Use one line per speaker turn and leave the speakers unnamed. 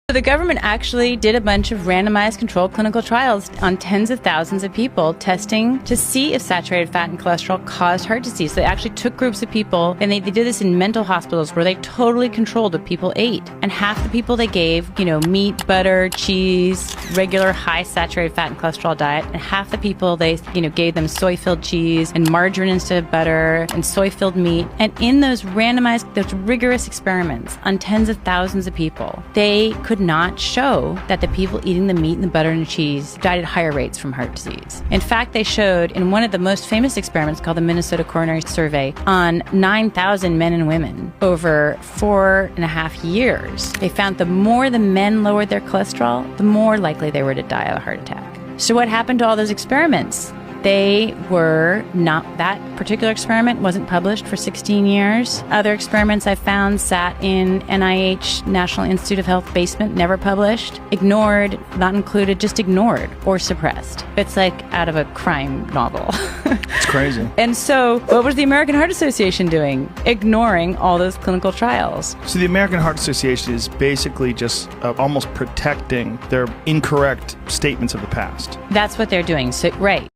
The government actually did a bunch of randomized controlled clinical trials on tens of thousands of people, testing to see if saturated fat and cholesterol caused heart disease. So they actually took groups of people, and they did this in mental hospitals where they totally controlled what people ate. And half the people they gave, meat, butter, cheese, regular high saturated fat and cholesterol diet, and half the people they, gave them soy-filled cheese and margarine instead of butter and soy-filled meat. And in those rigorous experiments on tens of thousands of people, they could not show that the people eating the meat and the butter and the cheese died at higher rates from heart disease. In fact, they showed in one of the most famous experiments called the Minnesota Coronary Survey on 9,000 men and women over 4.5 years, they found the more the men lowered their cholesterol, the more likely they were to die of a heart attack. So what happened to all those experiments? They were not, that particular experiment wasn't published for 16 years. Other experiments I found sat in NIH, National Institute of Health basement, never published, ignored, not included, just ignored or suppressed. It's like out of a crime novel.
It's crazy.
And so what was the American Heart Association doing? Ignoring all those clinical trials.
So the American Heart Association is basically just almost protecting their incorrect statements of the past.
That's what they're doing. So, right.